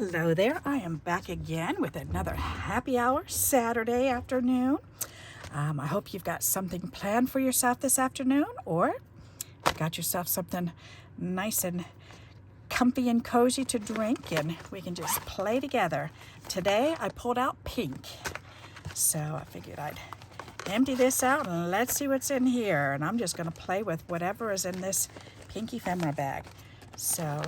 Hello there, I am back again with another happy hour Saturday afternoon. I hope you've got something planned for yourself this afternoon, or got yourself something nice and comfy and cozy to drink, and we can just play together. Today I pulled out pink, so I figured I'd empty this out and let's see what's in here. And I'm just going to play with whatever is in this pink ephemera bag. So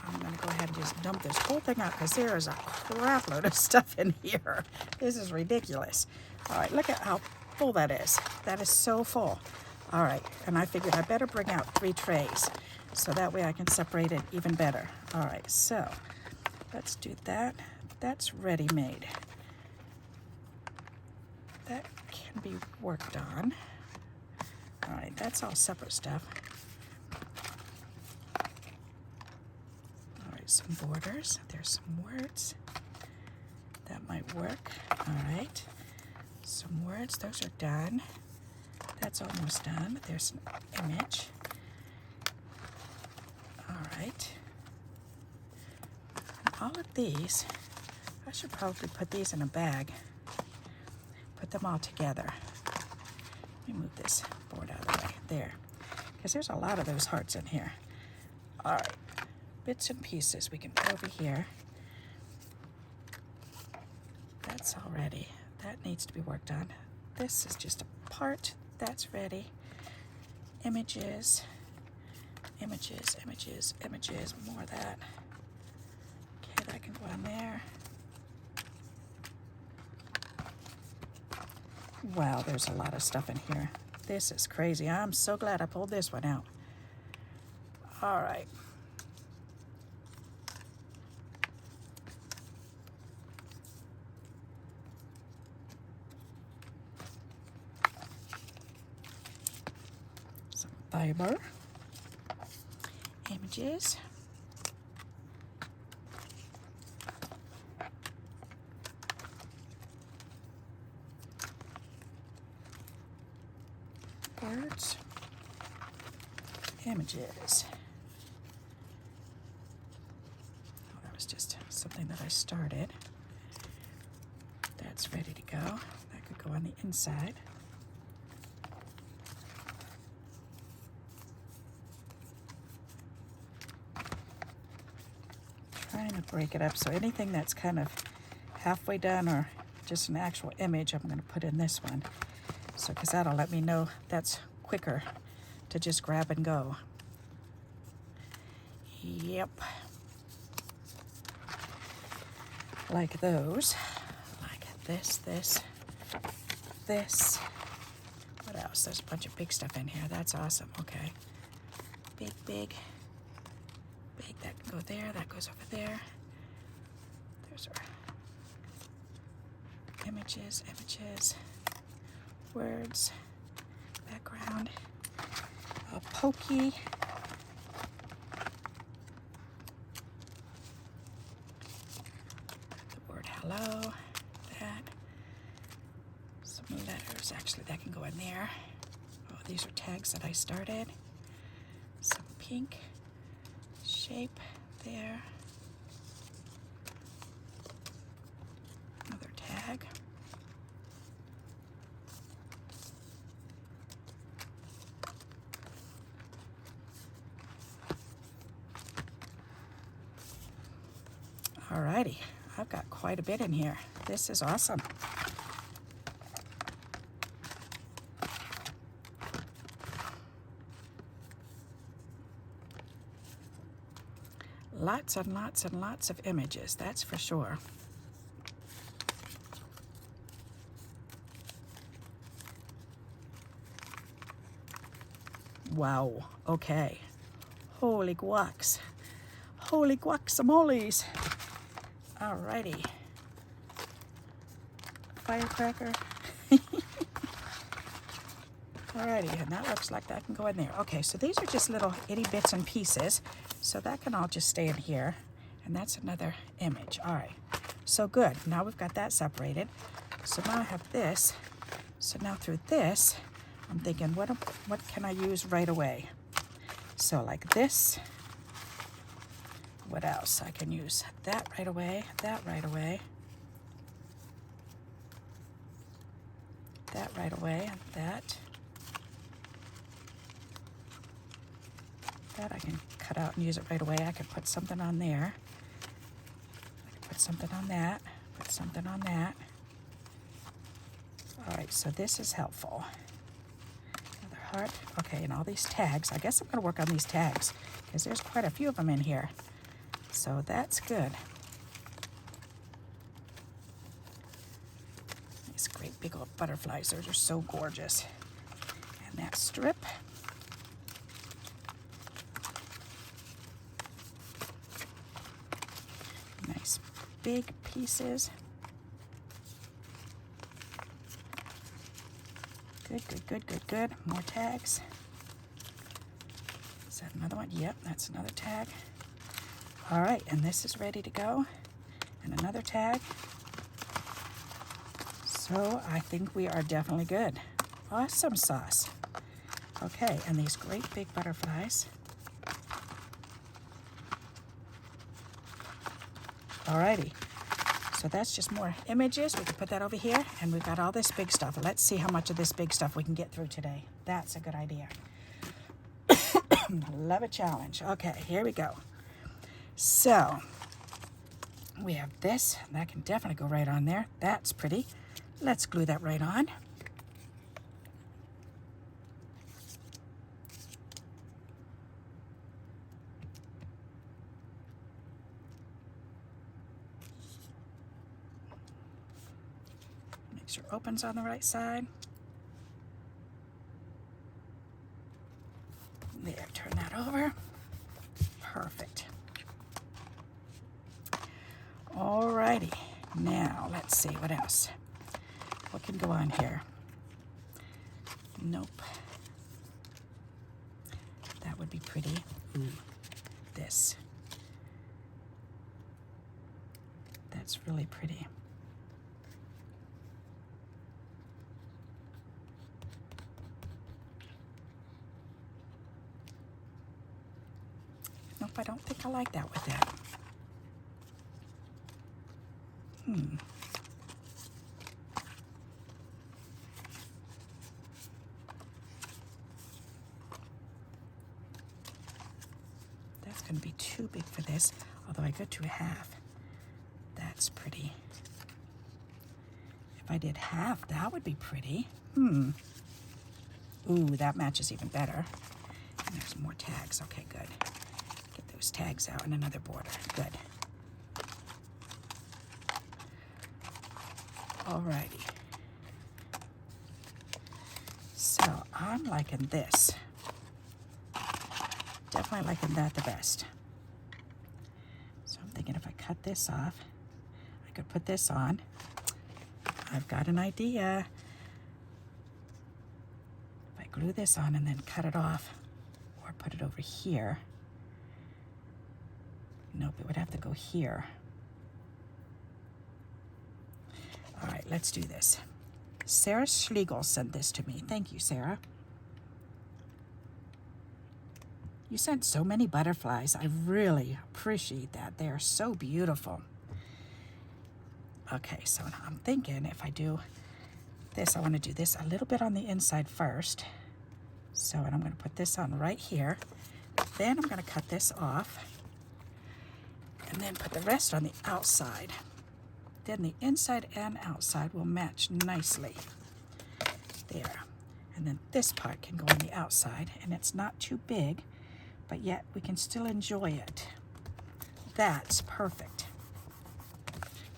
I'm going to go ahead and just dump this whole thing out because there is a crap load of stuff in here. This is ridiculous. All right, look at how full that is. That is so full. All right, and I figured I better bring out 3 trays so that way I can separate it even better. All right, so let's do that. That's ready-made. That can be worked on. All right, that's all separate stuff. Some borders, there's some words that might work. All right, some words, those are done. That's almost done. There's an image. All right, and all of these, I should probably put these in a bag, put them all together. Let me move this board out of the way there, because there's a lot of those hearts in here. All right, bits and pieces we can put over here. That's all ready. That needs to be worked on. This is just a part. That's ready. Images, images, images, images, more of that. Okay, that can go on there. Wow, there's a lot of stuff in here. This is crazy. I'm so glad I pulled this one out. All right. Fiber, images, words, images. Oh, that was just something that I started. That's ready to go. That could go on the inside. Trying to break it up, so anything that's kind of halfway done or just an actual image, I'm going to put in this one. So, because that'll let me know that's quicker to just grab and go. Yep. Like those. Like this. What else? There's a bunch of big stuff in here. That's awesome. Okay. Big. That can go there, that goes over there. There's our images, words, background, a pokey. The word hello, that. Some letters, actually that can go in there. Oh, these are tags that I started. Some pink. Shape there. Another tag. Alrighty, I've got quite a bit in here. This is awesome. Lots and lots and lots of images, that's for sure. Wow, okay. Holy guacs. Holy guacamoles. Alrighty. Firecracker. Alrighty, and that looks like that can go in there. Okay, so these are just little itty bits and pieces. So that can all just stay in here. And that's another image. All right, so good. Now we've got that separated. So now I have this. So now through this, I'm thinking, what can I use right away? So like this, What else? I can use that right away, that right away, that right away, that. That I can cut out and use it right away. I could put something on there. I could put something on that, put something on that. All right, so this is helpful. Another heart. Okay, and all these tags. I guess I'm going to work on these tags because there's quite a few of them in here. So that's good. These great big old butterflies. Those are so gorgeous. And that strip. Nice big pieces. Good, good, good, good, good. More tags. Is that another one? Yep, that's another tag. All right, and this is ready to go. And another tag. So I think we are definitely good. Awesome sauce. Okay, and these great big butterflies. Alrighty, so that's just more images. We can put that over here, and we've got all this big stuff. Let's see how much of this big stuff we can get through today. That's a good idea. Love a challenge. Okay, here we go. So we have this. That can definitely go right on there. That's pretty. Let's glue that right on. Make sure it opens on the right side. There, turn that over. Perfect. Alrighty, now let's see what else. What can go on here? Nope. That would be pretty. Ooh, this. That's really pretty. Nope, I don't think I like that with that. That's going to be too big for this, although I go to half. That's pretty. If I did half, that would be pretty. Ooh, that matches even better. And there's more tags. Okay, good. Get those tags out and another border. Good. Alrighty. So I'm liking this. Definitely liking that the best. So I'm thinking if I cut this off, I could put this on. I've got an idea. If I glue this on and then cut it off, or put it over here. Nope, it would have to go here. All right, let's do this. Sarah Schlegel sent this to me. Thank you, Sarah. You sent so many butterflies. I really appreciate that. They are so beautiful. Okay, so I'm thinking if I do this, I want to do this a little bit on the inside first. So, and I'm going to put this on right here. Then I'm going to cut this off. And then put the rest on the outside. Then the inside and outside will match nicely. There. And then this part can go on the outside, and it's not too big, but yet we can still enjoy it. That's perfect.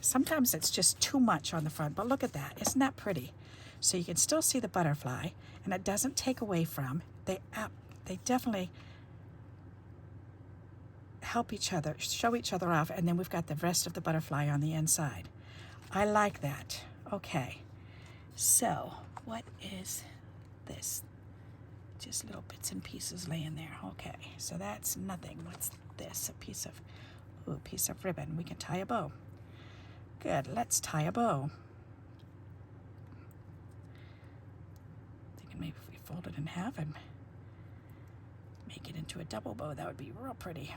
Sometimes it's just too much on the front, but look at that. Isn't that pretty? So you can still see the butterfly, and it doesn't take away from. They definitely help each other, show each other off, and then we've got the rest of the butterfly on the inside. I like that. Okay, so what is this? Just little bits and pieces laying there. Okay, so that's nothing. What's this? A piece of ribbon. We can tie a bow. Good, let's tie a bow. Thinking maybe if we fold it in half and make it into a double bow, that would be real pretty.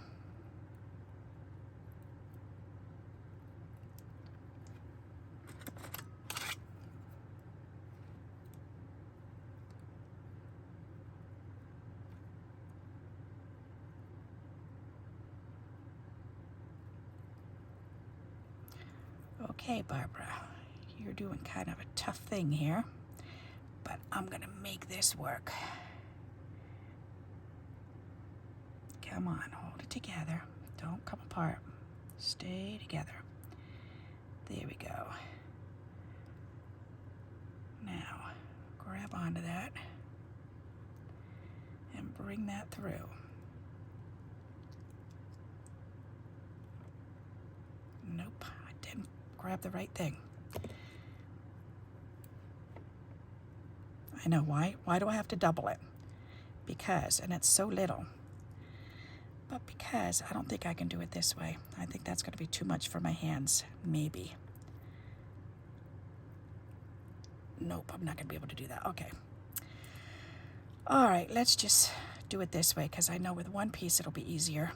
Okay, Barbara, you're doing kind of a tough thing here, but I'm gonna make this work. Come on, hold it together. Don't come apart. Stay together. There we go. Now, grab onto that and bring that through. Nope, I didn't grab the right thing. I know, why do I have to double it? Because, and it's so little, but because I don't think I can do it this way. I think that's going to be too much for my hands, maybe. Nope, I'm not going to be able to do that. Okay. All right, let's just do it this way, because I know with one piece it'll be easier.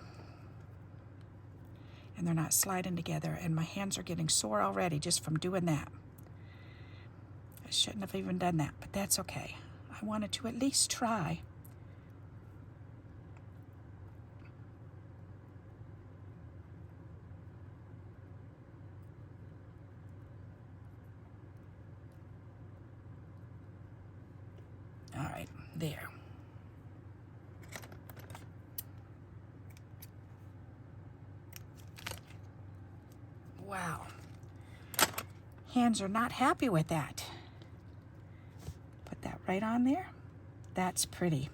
And they're not sliding together, and my hands are getting sore already just from doing that. I shouldn't have even done that, but that's okay. I wanted to at least try. All right, there. Wow. Hands are not happy with that. Put that right on there. That's pretty.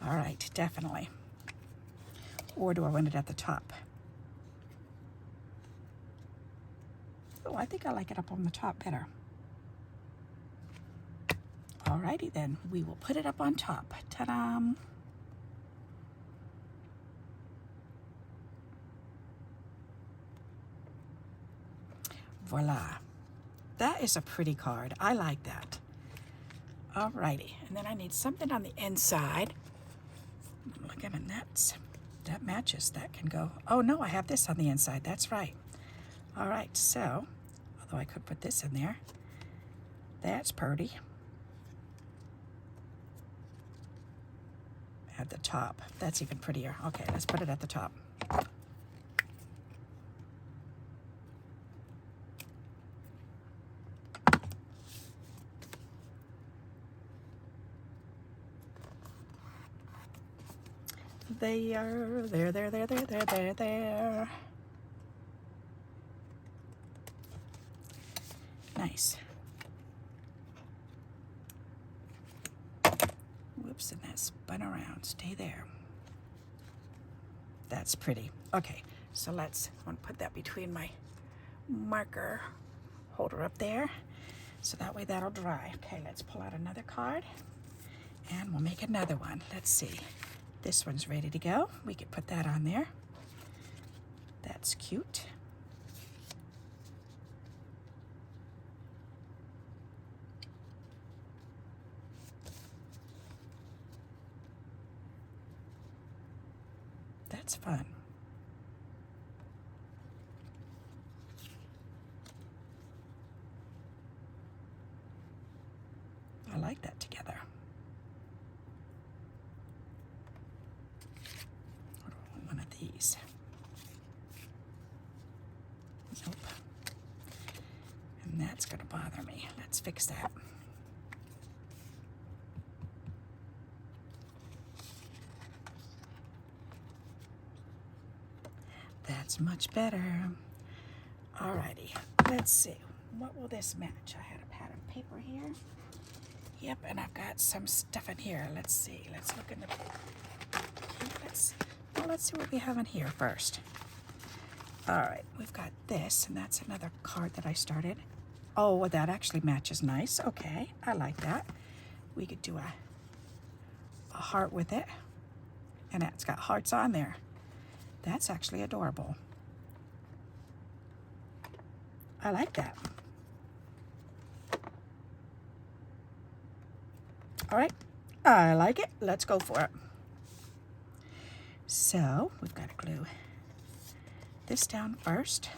All right, definitely. Or do I want it at the top? Oh, I think I like it up on the top better. Alrighty then, we will put it up on top. Ta-da! Voila. That is a pretty card. I like that. Alrighty, and then I need something on the inside. Look at it, that matches. That can go. Oh no, I have this on the inside. That's right. All right, so, although I could put this in there. That's pretty. At the top. That's even prettier. Okay, let's put it at the top. There. Nice. Whoops, and that spun around. Stay there. That's pretty. Okay, so I'm gonna put that between my marker holder up there, so that way that'll dry. Okay, let's pull out another card, and we'll make another one. Let's see. This one's ready to go. We could put that on there. That's cute. That's fun. I like that together. One of these. Nope. And that's going to bother me. Let's fix that. That's much better. Alrighty, let's see. What will this match? I had a pad of paper here. Yep, and I've got some stuff in here. Let's see. Let's look in the. Okay, let's see what we have in here first. All right, we've got this, and that's another card that I started. Oh, well, that actually matches nice. Okay, I like that. We could do a heart with it, and it's got hearts on there. That's actually adorable. I like that. All right, I like it. Let's go for it. So we've got to glue this down first.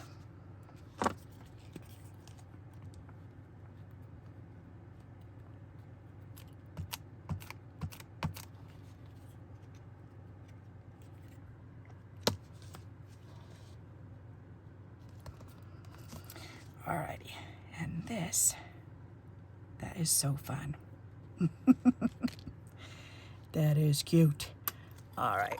Alrighty, and this, that is so fun. That is cute. All right.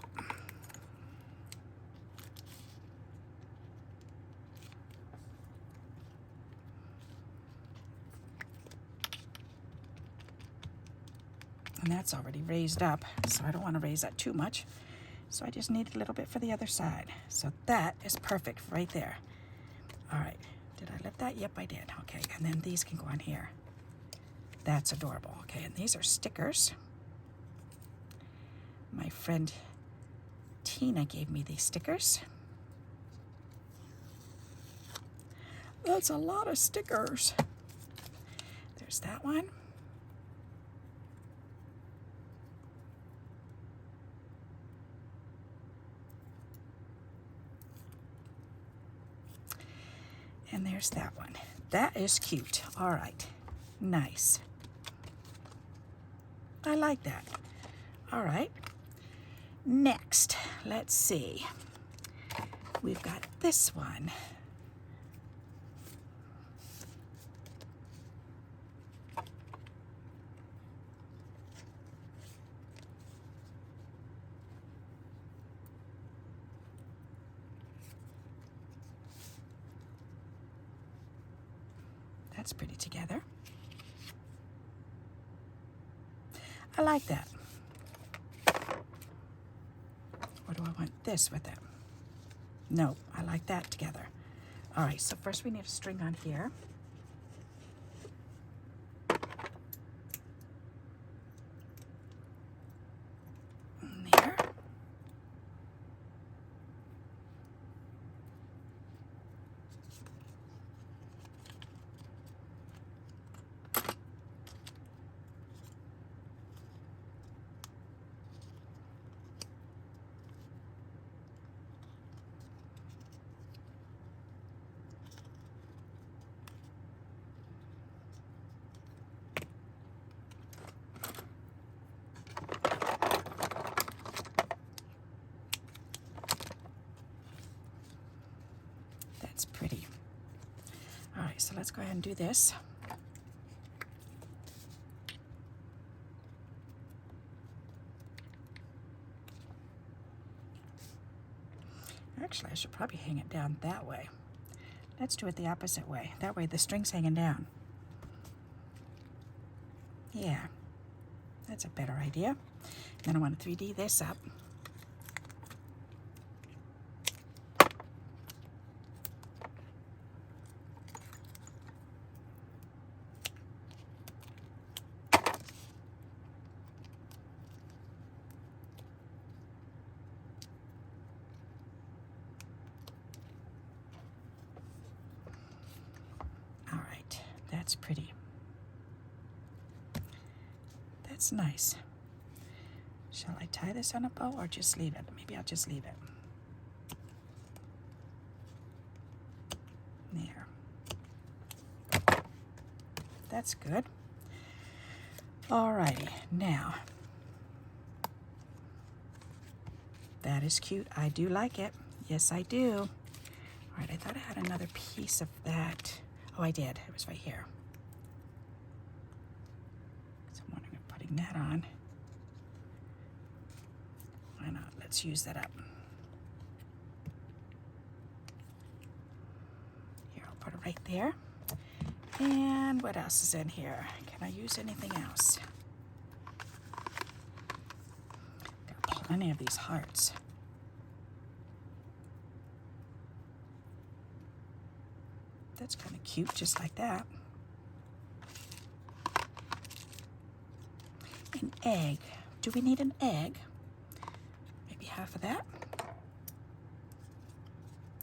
And that's already raised up, so I don't want to raise that too much. So I just need a little bit for the other side. So that is perfect right there. All right, did I lift that? Yep, I did. Okay, and then these can go on here. That's adorable. Okay, and these are stickers. My friend Tina gave me these stickers. That's a lot of stickers. There's that one. And there's that one. That is cute. All right, nice. I like that. All right, next, let's see. We've got this one. That's pretty together. I like that. Or do I want this with it? No, I like that together. All right, so first we need a string on here. And there. That's pretty. All right, so let's go ahead and do this. Actually, I should probably hang it down that way. Let's do it the opposite way. That way the string's hanging down. Yeah, that's a better idea. Then I want to 3D this up. All right, that's pretty. That's nice. Shall I tie this on a bow or just leave it? Maybe I'll just leave it. There. That's good. Alrighty, now. That is cute. I do like it. Yes, I do. All right, I thought I had another piece of that. Oh, I did. It was right here. So I'm wondering if putting that on. Why not? Let's use that up. Here, I'll put it right there. And what else is in here? Can I use anything else? There are plenty of these hearts. That's kind of cute, just like that. An egg. Do we need an egg? Maybe half of that?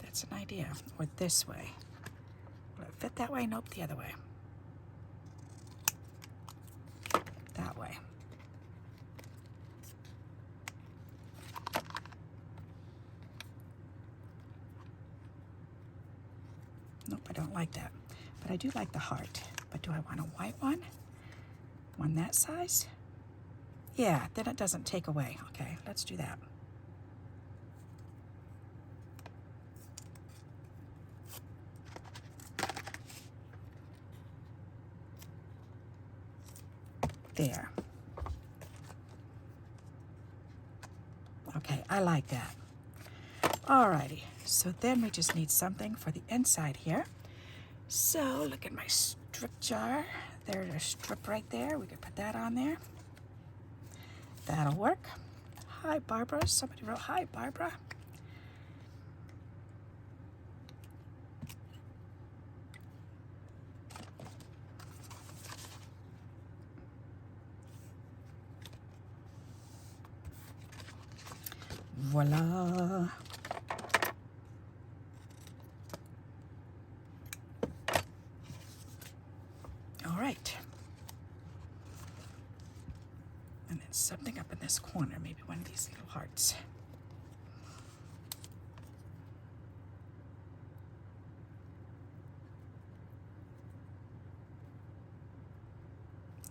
That's an idea. Or this way. Will it fit that way? Nope, the other way. That way. Nope, I don't like that. But I do like the heart. But do I want a white one? One that size? Yeah, then it doesn't take away. Okay, let's do that. There. Okay, I like that. Alrighty, so then we just need something for the inside here. So look at my strip jar. There's a strip right there. We could put that on there. That'll work. Hi, Barbara. Somebody wrote, hi, Barbara. Voila. All right. And then something up in this corner, maybe one of these little hearts.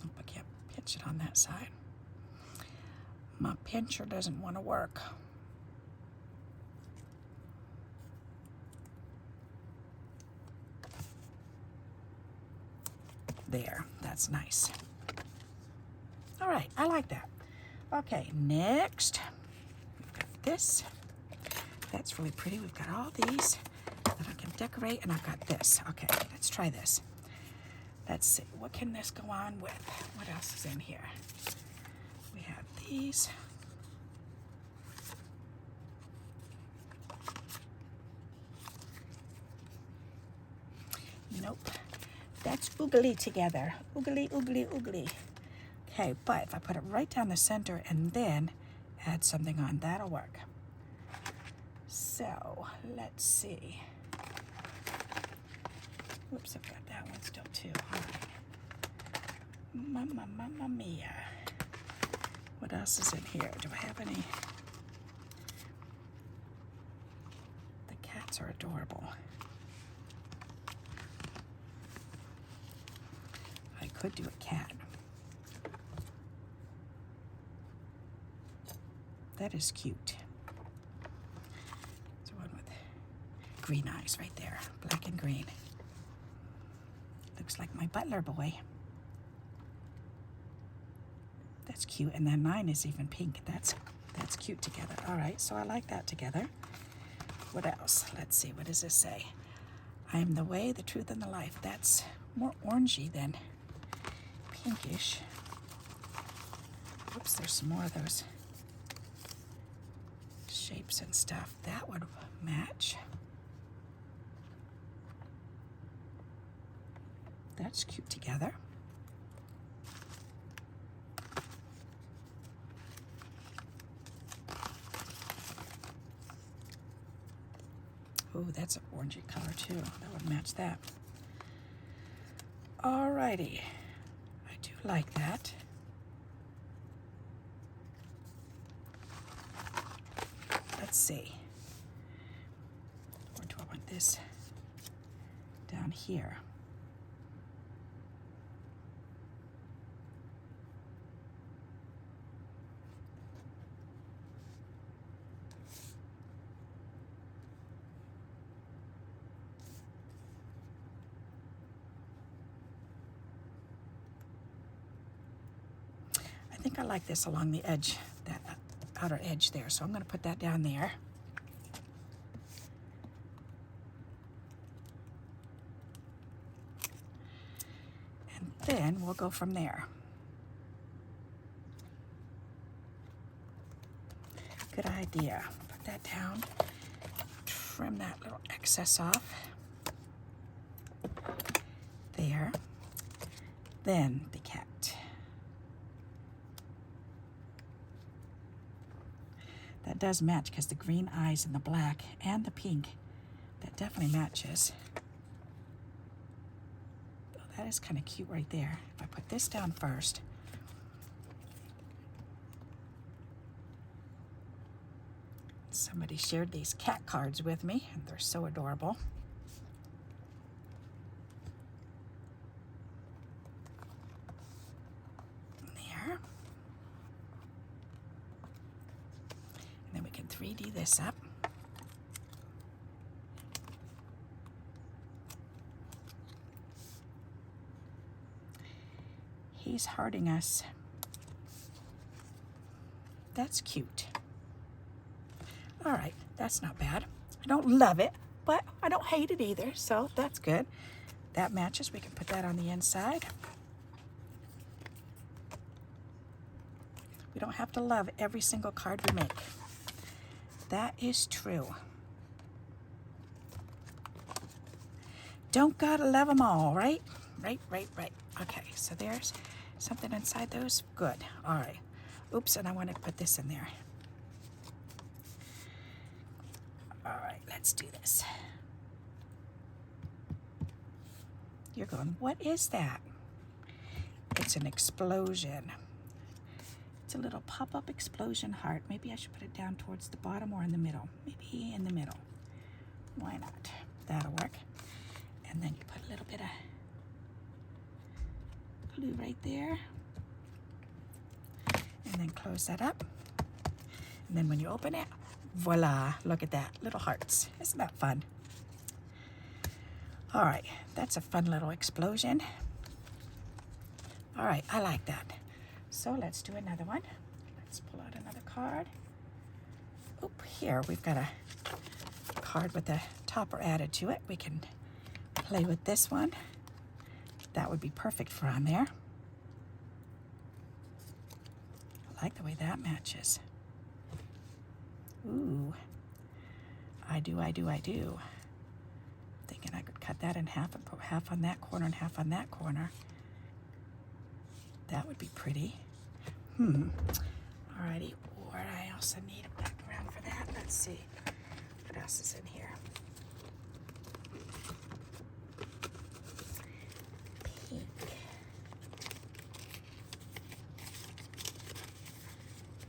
Oh, I can't pinch it on that side. My pincher doesn't want to work. There, that's nice. All right, I like that. Okay, next, we've got this. That's really pretty. We've got all these that I can decorate, and I've got this. Okay, let's try this. Let's see, what can this go on with? What else is in here? We have these. Nope, that's oogly together. Oogly, oogly, oogly. Okay, but if I put it right down the center and then add something on, that'll work. So, let's see. Whoops, I've got that one still too. All right. Mamma mia. What else is in here? Do I have any? The cats are adorable. I could do a cat. That is cute. It's one with green eyes right there, black and green. Looks like my butler boy. That's cute, and then mine is even pink. That's cute together. All right, so I like that together. What else? Let's see, what does this say? I am the way, the truth, and the life. That's more orangey than pinkish. Oops, there's some more of those shapes and stuff. That would match. That's cute together. Oh, that's an orangey color too. That would match that. Alrighty. I do like that. Let's see. Or do I want this down here? I think I like this along the edge, that outer edge there, so I'm going to put that down there. And then we'll go from there. Good idea. Put that down, trim that little excess off. There. Then the cat. That does match because the green eyes and the black and the pink, that definitely matches. Oh, that is kind of cute right there. If I put this down first. Somebody shared these cat cards with me, and they're so adorable. There. And then we can 3D this up. he's hurting us. That's cute. All right, that's not bad. I don't love it, but I don't hate it either, so that's good. That matches. We can put that on the inside. We don't have to love every single card we make. That is true. Don't gotta love them all, right? Right. Okay, so there's something inside those. Good. All right. Oops, and I want to put this in there. All right, let's do this. You're going, what is that? It's an explosion. It's a little pop-up explosion heart. Maybe I should put it down towards the bottom or in the middle. Maybe in the middle. Why not? That'll work. And then you put a little bit of glue right there. And then close that up. And then when you open it, voila, look at that, little hearts. Isn't that fun? All right, that's a fun little explosion. All right, I like that. So let's do another one. Let's pull out another card. Oop, here we've got a card with a topper added to it. We can play with this one. That would be perfect for on there. I like the way that matches. Ooh, I do. Thinking I could cut that in half and put half on that corner and half on that corner. That would be pretty. Alrighty, or I also need a background for that. Let's see, what else is in here? Pink.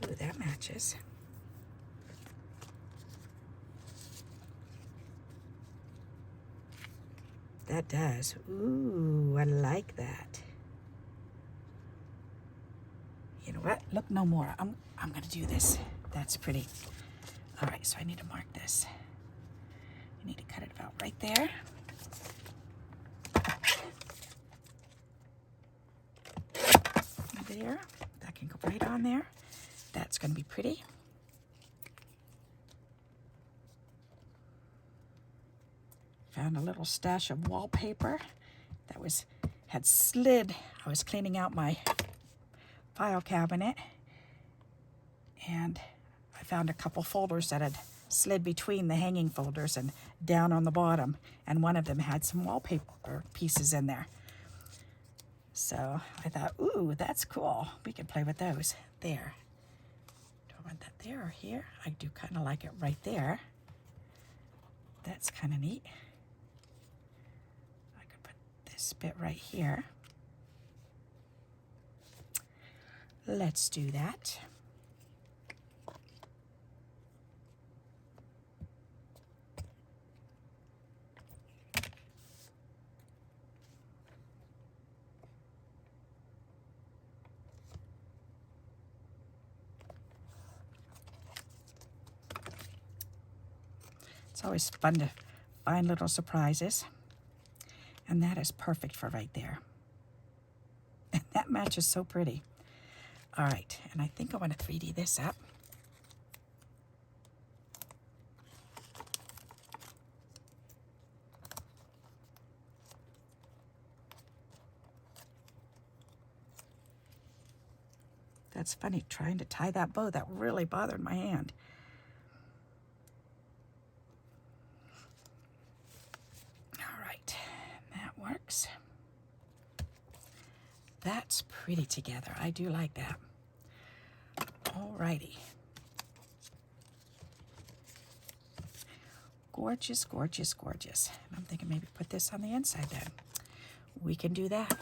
Ooh, that matches. That does. Ooh, I like that. You know what? Look no more. I'm gonna do this. That's pretty. All right, so I need to mark this. I need to cut it about right there. There. That can go right on there. That's gonna be pretty. Found a little stash of wallpaper that had slid. I was cleaning out my file cabinet and I found a couple folders that had slid between the hanging folders and down on the bottom, and one of them had some wallpaper pieces in there. So I thought, ooh, that's cool. We can play with those. There. Do I want that there or here? I do kind of like it right there. That's kind of neat. I could put this bit right here. Let's do that. It's always fun to find little surprises. And that is perfect for right there. And that matches so pretty. All right, and I think I want to 3D this up. That's funny, trying to tie that bow, that really bothered my hand. All right, that works. That's pretty together. I do like that. Alrighty. Gorgeous, gorgeous, gorgeous. And I'm thinking maybe put this on the inside then. We can do that.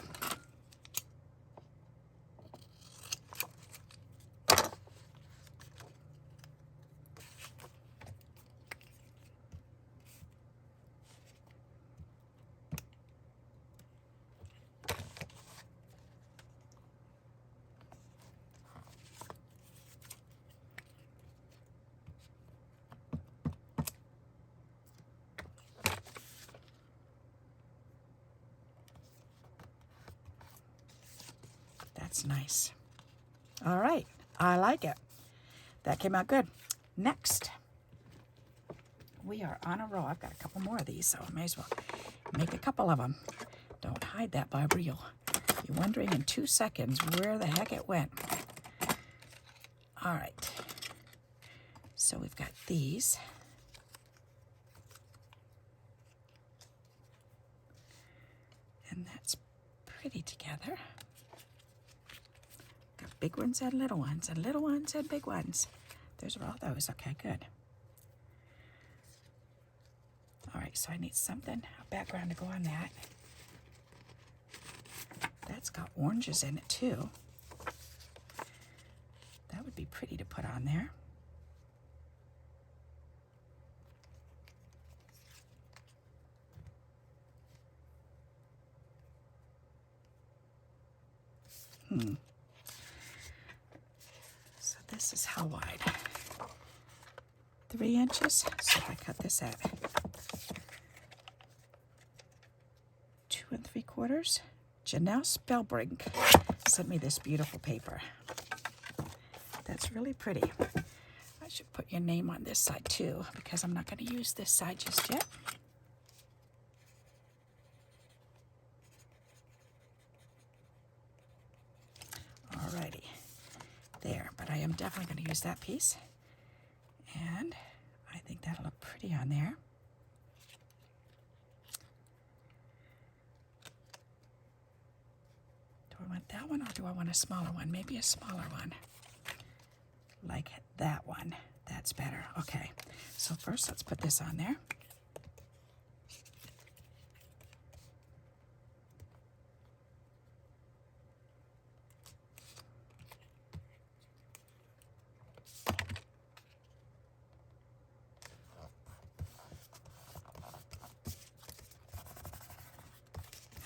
That's nice. All right, I like it. That came out good. Next, we are on a roll. I've got a couple more of these, so I may as well make a couple of them. Don't hide that barb reel. You're wondering in 2 seconds where the heck it went. All right, so we've got these. And that's pretty together. Got big ones and little ones, and little ones and big ones. Those are all those. Okay, good. All right, so I need something, a background to go on that. That's got oranges in it too. That would be pretty to put on there. So this is how wide? 3 inches. So if I cut this at 2 3/4. Janelle Spellbrink sent me this beautiful paper. That's really pretty. I should put your name on this side too, because I'm not going to use this side just yet. Alrighty, there, but I am definitely going to use that piece. And I think that'll look pretty on there. Do I want that one or do I want a smaller one? Maybe a smaller one. Like that one. That's better. Okay, so first let's put this on there.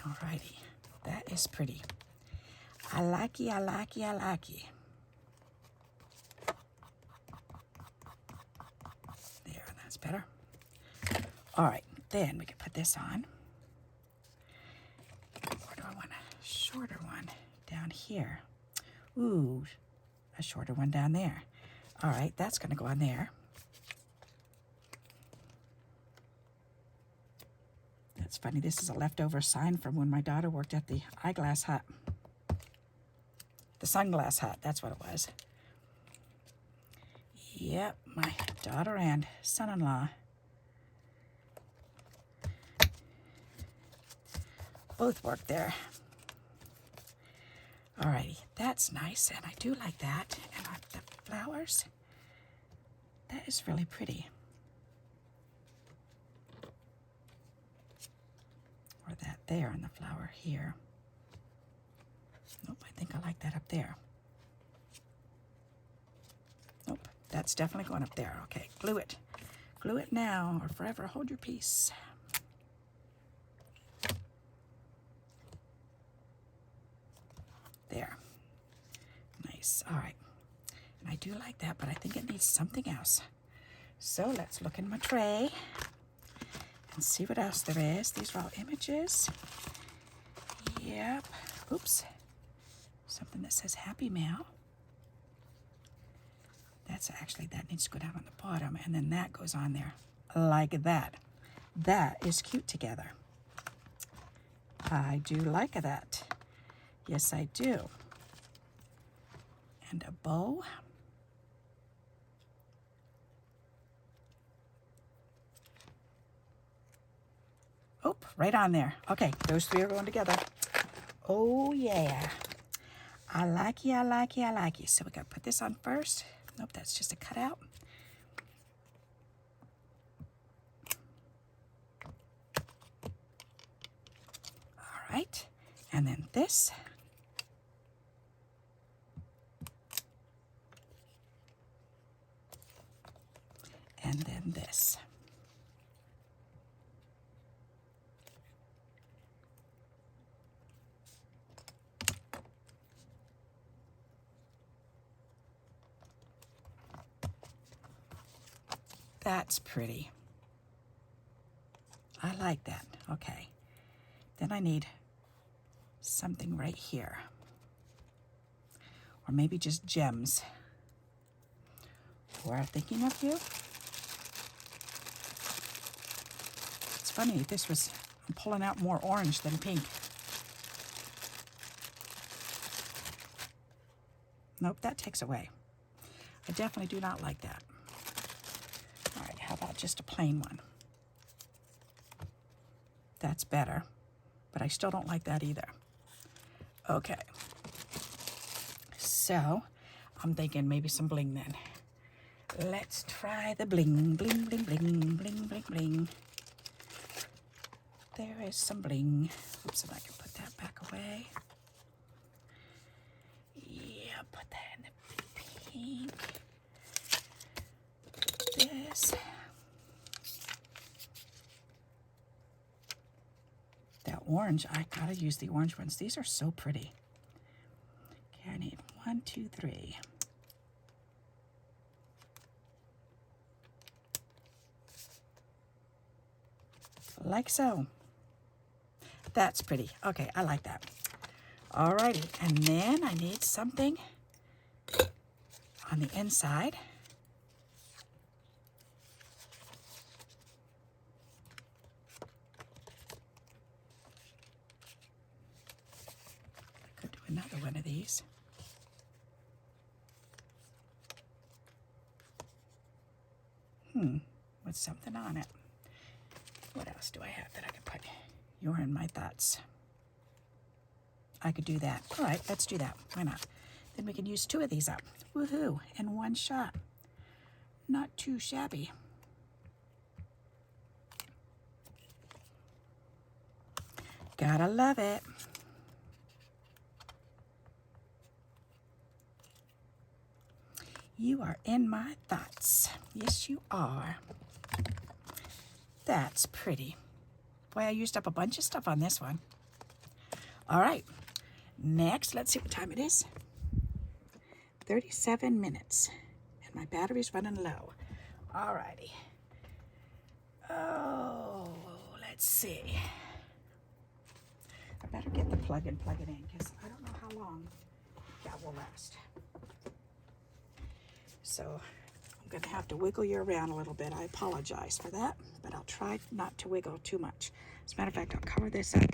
Alrighty, that is pretty. I like it, I like it, I like it. There, that's better. All right, then we can put this on. Or do I want a shorter one down here? Ooh, a shorter one down there. All right, that's gonna go on there. That's funny, this is a leftover sign from when my daughter worked at the eyeglass hut. The sunglass hut, that's what it was. Yep, my daughter and son-in-law both worked there. Alrighty, that's nice, and I do like that. And the flowers, that is really pretty. Or that there and the flower here. Nope, I think I like that up there. Nope, that's definitely going up there. Okay, glue it. Glue it now or forever hold your peace. There. Nice. All right. And I do like that, but I think it needs something else. So let's look in my tray and see what else there is. These are all images. Yep. Oops. Something that says Happy Mail. That's actually, that needs to go down on the bottom, and then that goes on there like that. That is cute together. I do like that. Yes, I do. And a bow. Oh, right on there. Okay, those three are going together. Oh, yeah. I like you, I like you, I like you. So we got to put this on first. Nope, that's just a cutout. All right, and then this. And then this. That's pretty. I like that. Okay. Then I need something right here. or maybe just gems. Or thinking of you. It's funny, I'm pulling out more orange than pink. Nope, that takes away. I definitely do not like that. All right, how about just a plain one? That's better, but I still don't like that either. Okay. So, I'm thinking maybe some bling then. Let's try the bling, bling, bling, bling, bling, bling, bling. There is some bling. Oops, and I can put that back away. Yeah, put that in the pink. This. That orange, I gotta use the orange ones. These are so pretty. Okay, I need 1, 2, 3. Like so. That's pretty. Okay, I like that. Alrighty, and then I need something on the inside. I could do another one of these. With something on it. What else do I have that I can put? You're in my thoughts. I could do that. All right, let's do that. Why not? Then we can use 2 of these up. Woohoo! In one shot. Not too shabby. Gotta love it. You are in my thoughts. Yes, you are. That's pretty. Boy, I used up a bunch of stuff on this one. All right. Next, let's see what time it is. 37 minutes. And my battery's running low. All righty. Oh, let's see. I better get the plug and plug it in because I don't know how long that will last. So I'm going to have to wiggle you around a little bit. I apologize for that, but I'll try not to wiggle too much. As a matter of fact, I'll cover this up.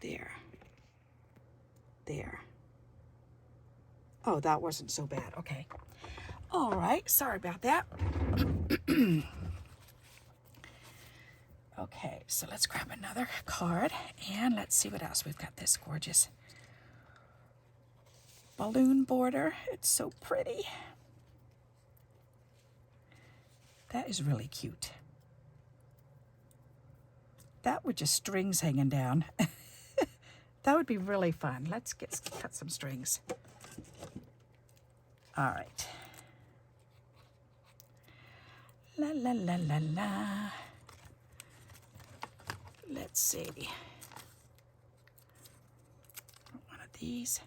There. There. Oh, that wasn't so bad. Okay. All right. Sorry about that. Okay, so let's grab another card and let's see what else. We've got this gorgeous balloon border. It's so pretty. That is really cute. That with just strings hanging down. That would be really fun. Let's cut some strings. All right. La la la la la. Let's see. One of these.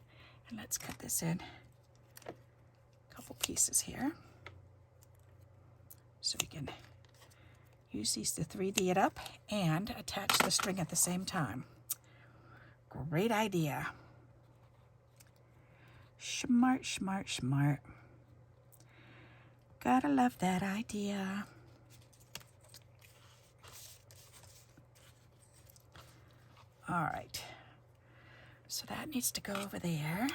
And let's cut this in a couple pieces here. So we can use these to 3D it up and attach the string at the same time. Great idea. Smart, smart, smart. Gotta love that idea. All right. So that needs to go over there.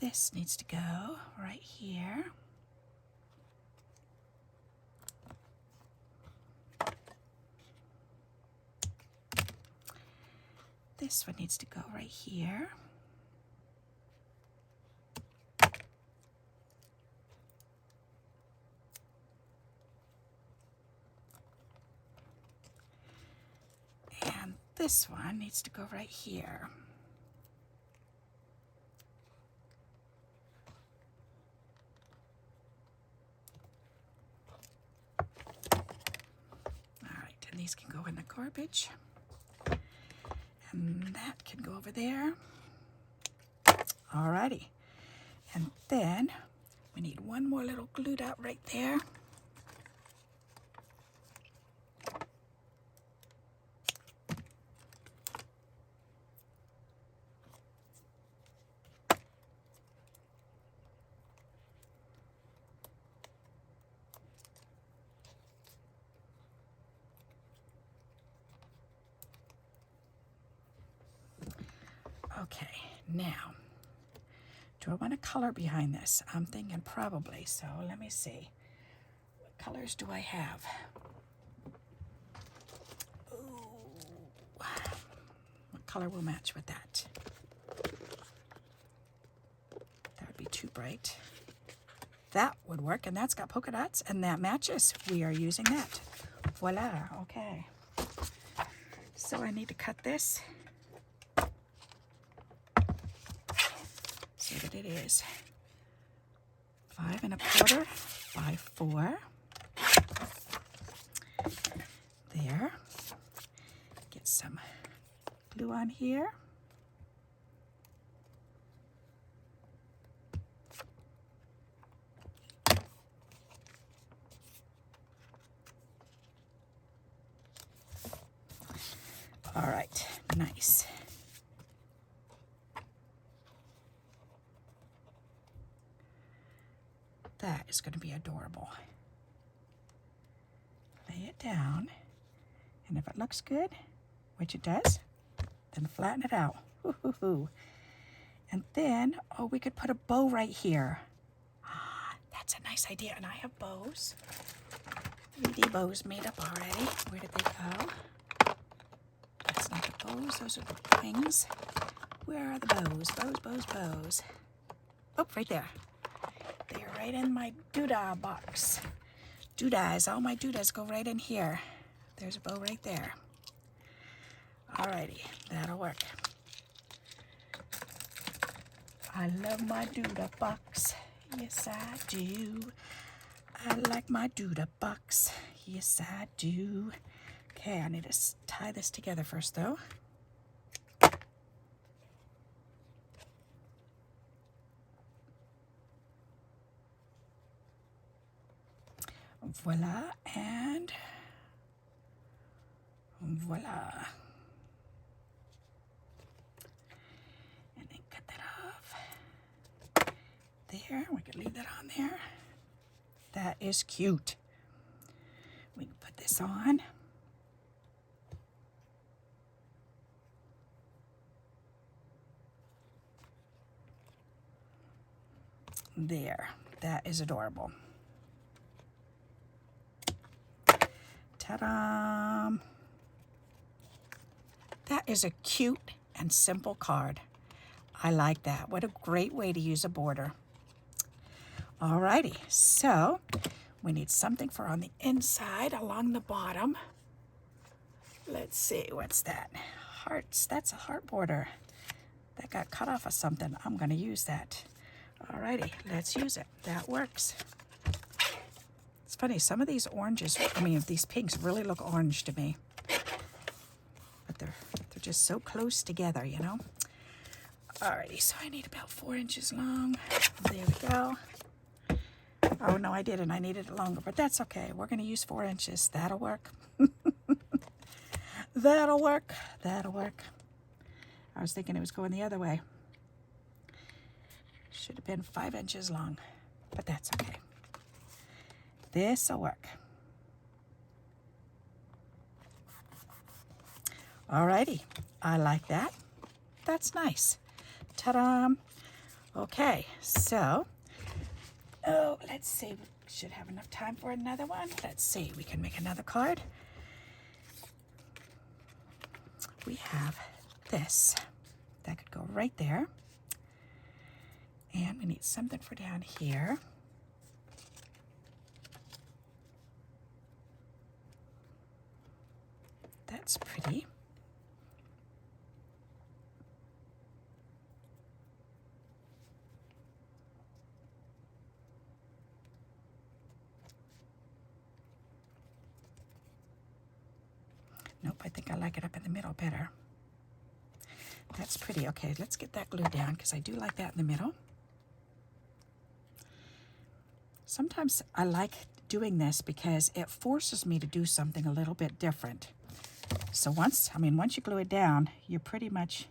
This needs to go right here. This one needs to go right here. And this one needs to go right here. All right, and these can go in the garbage. And that can go over there. Alrighty. And then we need one more little glue dot right there. Okay, now, do I want a color behind this? I'm thinking probably, so let me see. What colors do I have? Ooh. What color will match with that? That would be too bright. That would work, and that's got polka dots, and that matches. We are using that. Voila, okay. So I need to cut this so that it is 5 1/4 by 4. There. Get some glue on here. All right, nice. That is going to be adorable. Lay it down, and if it looks good, which it does, then flatten it out. Woo-hoo-hoo. And then, oh, we could put a bow right here. That's a nice idea, and I have bows. 3D bows made up already. Where did they go? That's not the bows, those are the wings. Where are the bows? Bows. Oh, right there. They're right in my doodah box. Doodahs, all my doodahs go right in here. There's a bow right there. Alrighty, that'll work. I love my doodah box. Yes, I do. I like my doodah box. Yes, I do. Okay, I need to tie this together first, though. Voila, and voila. And then cut that off. There, we could leave that on there. That is cute. We can put this on. There, that is adorable. Ta-da! That is a cute and simple card. I like that. What a great way to use a border. Alrighty, so we need something for on the inside along the bottom. Let's see, what's that? Hearts, that's a heart border. That got cut off of something. I'm gonna use that. Alrighty, let's use it. That works. It's funny, some of these oranges, these pinks really look orange to me. But they're just so close together, you know? Alrighty, so I need about 4 inches long. There we go. Oh, no, I didn't. I needed it longer, but that's okay. We're going to use 4 inches. That'll work. That'll work. That'll work. I was thinking it was going the other way. Should have been 5 inches long, but that's okay. This'll work. Alrighty, I like that. That's nice. Ta-da! Okay, so, let's see. We should have enough time for another one. Let's see. We can make another card. We have this. That could go right there. And we need something for down here. That's pretty. Nope, I think I like it up in the middle better. That's pretty. Okay, let's get that glue down because I do like that in the middle. Sometimes I like doing this because it forces me to do something a little bit different. So once you glue it down, you're pretty much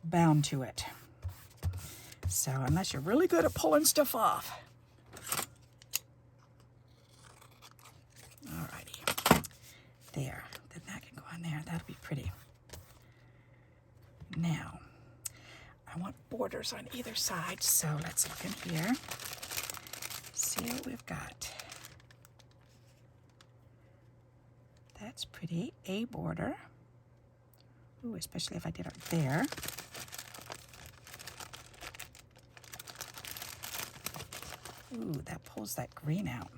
bound to it. So unless you're really good at pulling stuff off. Alrighty. There. Then that can go on there. That'll be pretty. Now, borders on either side. So let's look in here. See what we've got. That's pretty. A border. Ooh, especially if I did it there. Ooh, that pulls that green out.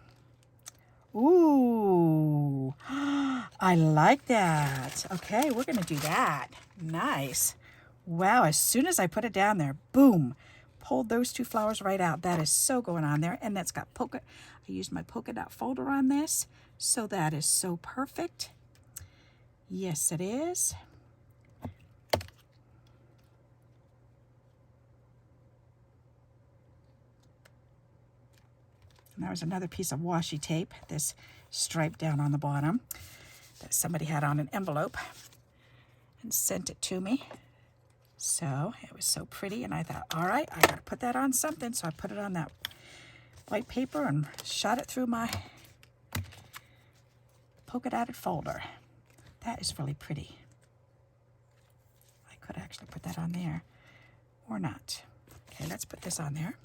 Ooh, I like that. Okay, we're gonna do that. Nice. Wow, as soon as I put it down there, boom, pulled those two flowers right out. That is so going on there. And that's got polka. I used my polka dot folder on this. So that is so perfect. Yes, it is. And there was another piece of washi tape, this stripe down on the bottom, that somebody had on an envelope and sent it to me. So it was so pretty, and I thought, all right, I gotta put that on something. So I put it on that white paper and shot it through my polka dotted folder. That is really pretty. I could actually put that on there or not. Okay, let's put this on there.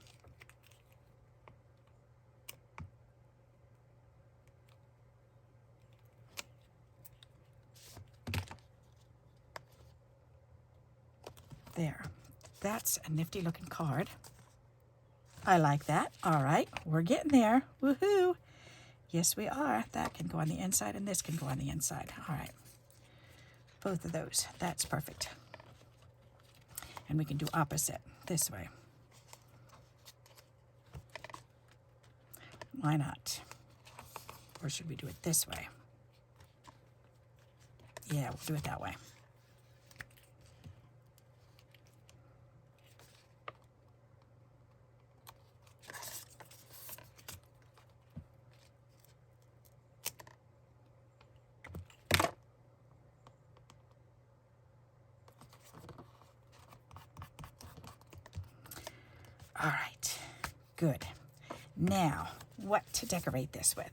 There. That's a nifty looking card. I like that. All right, we're getting there. Woohoo! Yes, we are. That can go on the inside and this can go on the inside. All right. Both of those. That's perfect. And we can do opposite this way. Why not? Or should we do it this way? Yeah, we'll do it that way. All right, good. Now, what to decorate this with?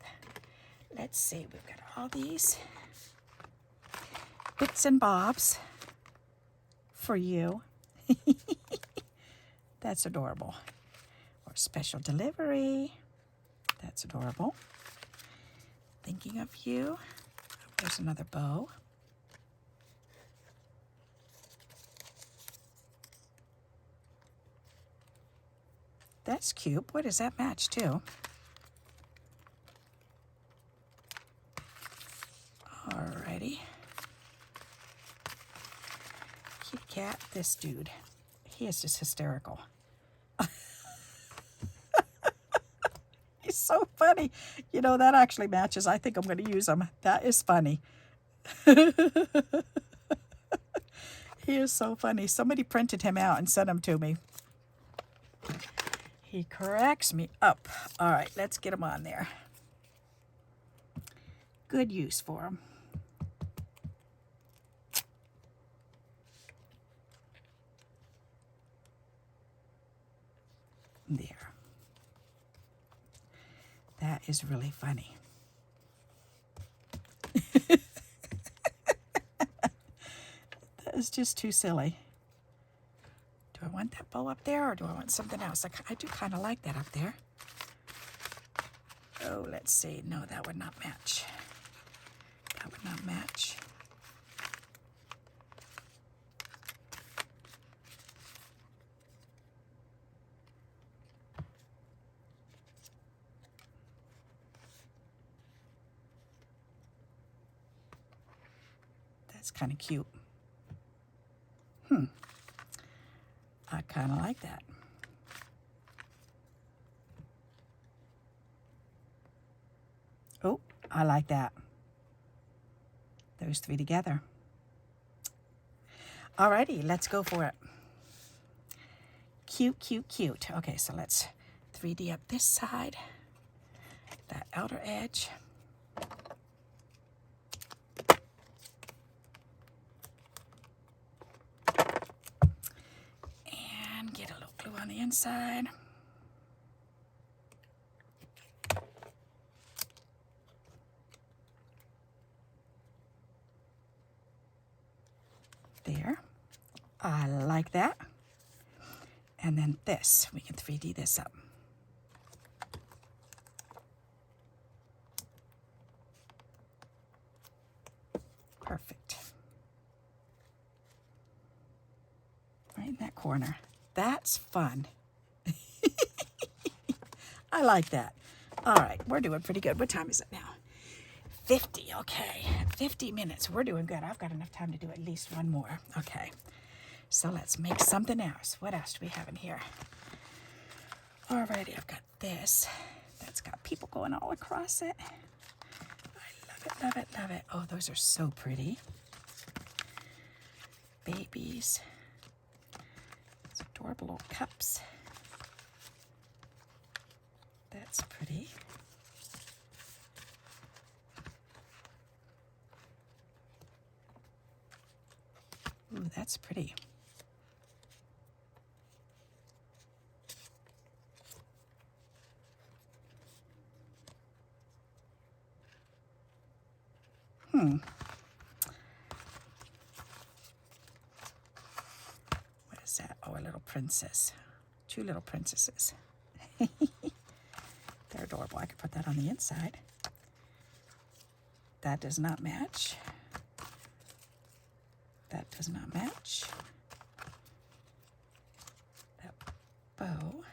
Let's see, we've got all these bits and bobs for you. That's adorable. Or special delivery. That's adorable. Thinking of you. There's another bow. That's cute. What does that match to? Alrighty. Kitty cat, this dude. He is just hysterical. He's so funny. You know, that actually matches. I think I'm going to use him. That is funny. He is so funny. Somebody printed him out and sent him to me. He cracks me up. All right, let's get him on there. Good use for him. There. That is really funny. That is just too silly. Do I want that bow up there or do I want something else? I do kind of like that up there. Oh, let's see. No, that would not match. That would not match. That's kind of cute. I kind of like that. Oh, I like that. Those three together. Alrighty, let's go for it. Cute, cute, cute. Okay, so let's 3D up this side, that outer edge. And get a little glue on the inside. There. I like that. And then this, we can 3D this up. Perfect. Right in that corner. That's fun. I like that. All right, we're doing pretty good. What time is it now? 50, okay. 50 minutes. We're doing good. I've got enough time to do at least one more. Okay, so let's make something else. What else do we have in here? Alrighty, I've got this. That's got people going all across it. I love it, love it, love it. Oh, those are so pretty. Babies. It's adorable little cups. That's pretty. Ooh, that's pretty. What is that? Oh, a little princess. 2 little princesses. They're adorable. I could put that on the inside. That does not match. That does not match. That bow.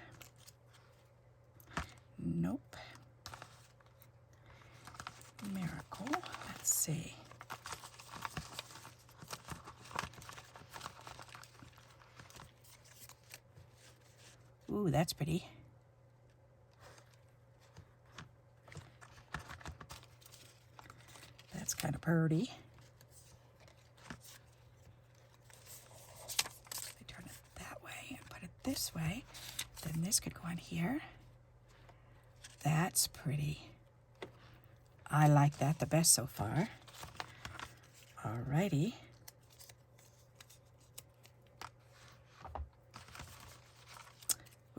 Nope. Miracle. Let's see. Ooh, that's pretty. That's kind of pretty. I turn it that way and put it this way. Then this could go on here. That's pretty. I like that the best so far. Alrighty.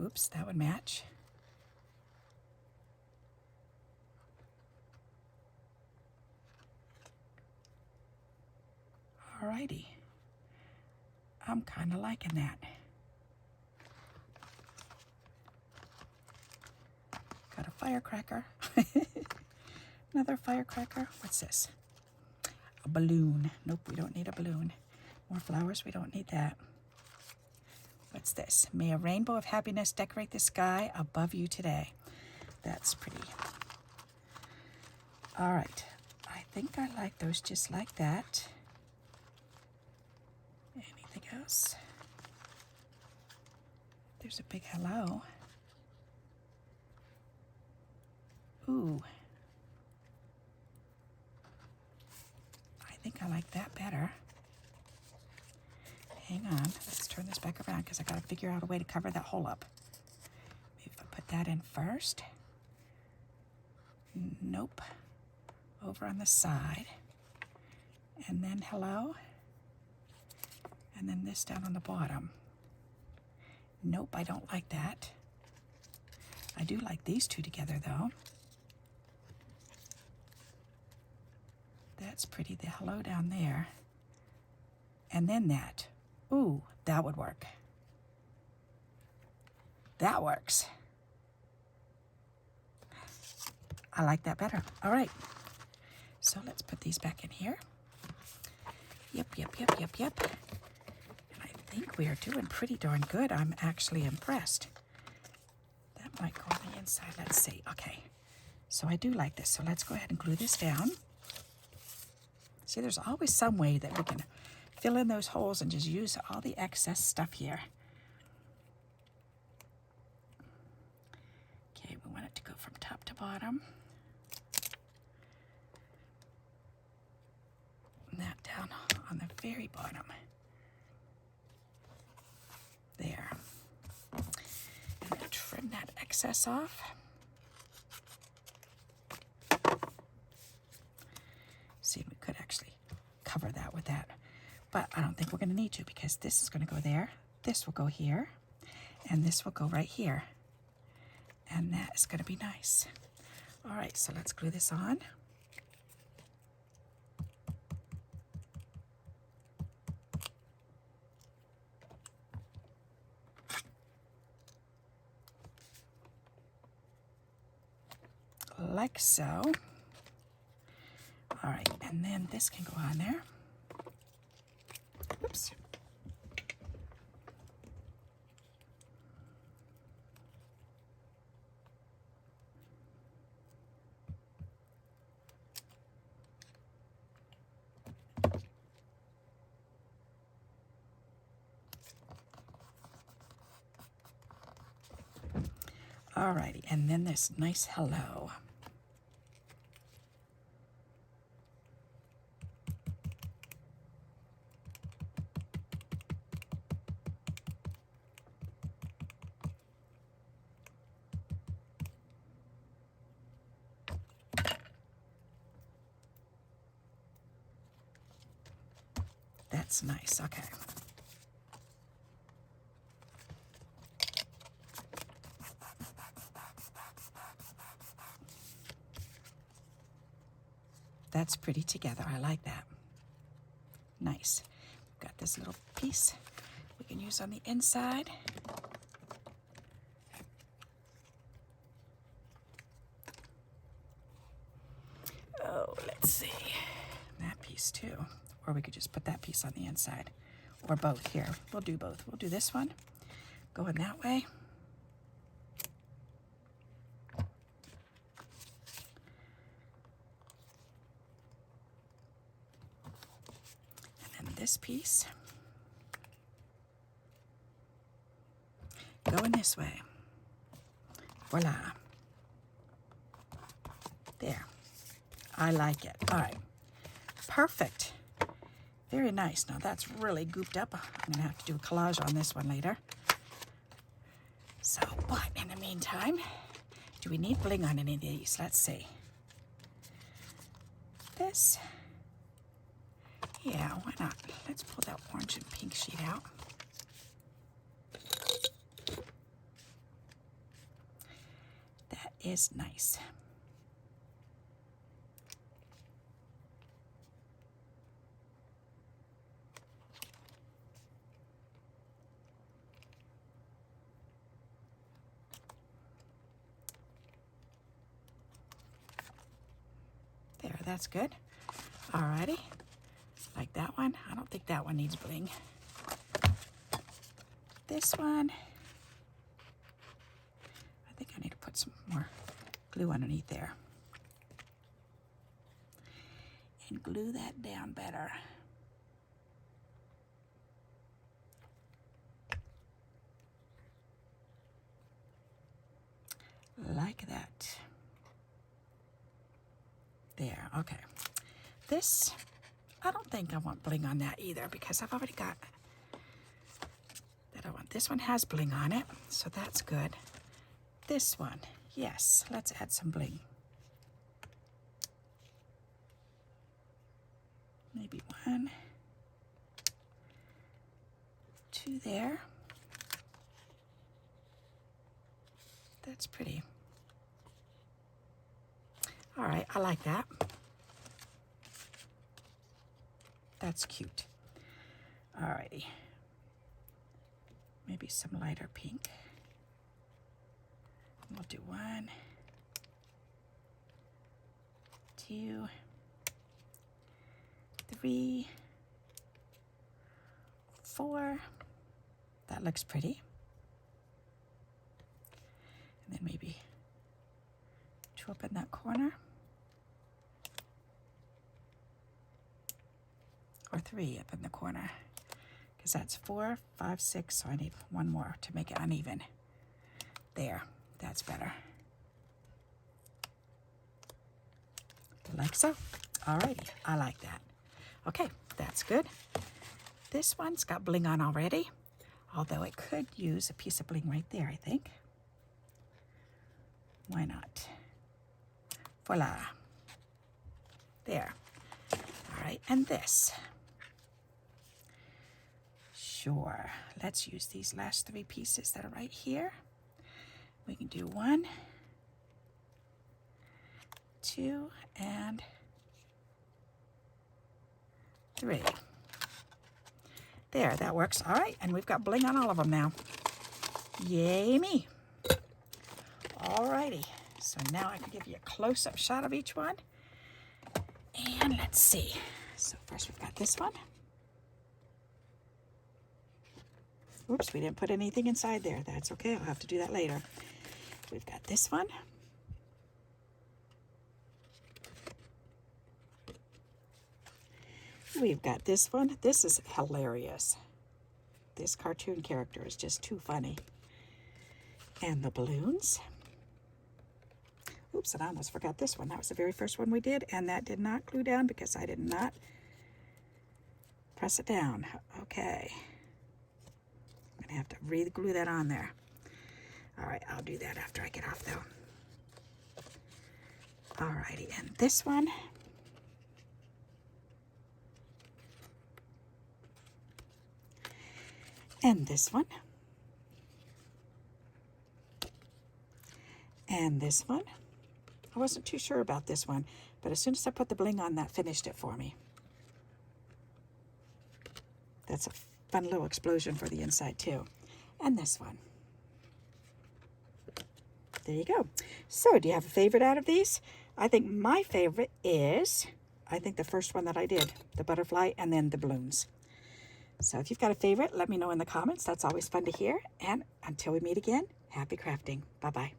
Oops, that would match. Alrighty. I'm kind of liking that. Got a firecracker. Another firecracker. What's this? A balloon. Nope, we don't need a balloon. More flowers, we don't need that. What's this? May a rainbow of happiness decorate the sky above you today. That's pretty. All right. I think I like those just like that. Anything else? There's a big hello. Ooh. I think I like that better. Hang on, let's turn this back around because I got to figure out a way to cover that hole up. Maybe if I put that in first. Nope. Over on the side. And then hello. And then this down on the bottom. Nope, I don't like that. I do like these two together though. That's pretty, the hello down there. And then that. Ooh, that would work. That works. I like that better. All right. So let's put these back in here. Yep. And I think we are doing pretty darn good. I'm actually impressed. That might go on the inside. Let's see. Okay. So I do like this. So let's go ahead and glue this down. See, there's always some way that we can fill in those holes and just use all the excess stuff here. Okay, we want it to go from top to bottom. And that down on the very bottom. There. And then trim that excess off. See, we could actually cover that with that. But I don't think we're going to need to because this is going to go there. This will go here. And this will go right here. And that is going to be nice. All right, so let's glue this on. like so. All right, and then this can go on there. Oops. Alrighty, and then this nice hello. That's nice, okay. That's pretty together. I like that. Nice. Got this little piece we can use on the inside. Oh, let's see. That piece too. Or we could just put that piece on the inside. Or both here. We'll do both. We'll do this one. Going that way. This piece going this way. Voila. There. I like it. All right. Perfect. Very nice. Now that's really gooped up. I'm going to have to do a collage on this one later. So, but in the meantime, do we need bling on any of these? Let's see. This. Yeah, why not? Let's pull that orange and pink sheet out. That is nice. There, that's good. Alrighty. Like that one. I don't think that one needs bling. This one. I think I need to put some more glue underneath there. And glue that down better. Like that. There, okay. This, I don't think I want bling on that either because I've already got that I want. This one has bling on it, so that's good. This one, yes, let's add some bling. Maybe 1, 2 there. That's pretty. All right, I like that. That's cute. Alrighty. Maybe some lighter pink. We'll do 1, 2, 3, 4. That looks pretty. And then maybe 2 up in that corner. Or 3 up in the corner, because that's 4, 5, 6, so I need 1 more to make it uneven. There, that's better. Like so. Alrighty, I like that. Okay, that's good. This one's got bling on already, although it could use a piece of bling right there, I think. Why not? Voila. There. All right, and this. Sure, let's use these last 3 pieces that are right here. We can do 1, 2, and 3. There, that works. All right, and we've got bling on all of them now. Yay me. All righty, So now I can give you a close-up shot of each one. And let's see. So first we've got this one. Oops, we didn't put anything inside there. That's okay, I'll have to do that later. We've got this one. We've got this one. This is hilarious. This cartoon character is just too funny. And the balloons. Oops, and I almost forgot this one. That was the very first one we did, and that did not glue down because I did not press it down. Okay. I'm gonna have to re-glue that on there. All right, I'll do that after I get off though. All righty, and this one. And this one. And this one. I wasn't too sure about this one, but as soon as I put the bling on, that finished it for me. That's a fun little explosion for the inside too. And this one. There you go. So do you have a favorite out of these? I think my favorite is, I think the first one that I did, the butterfly and then the balloons. So if you've got a favorite, let me know in the comments. That's always fun to hear. And until we meet again, happy crafting. Bye-bye.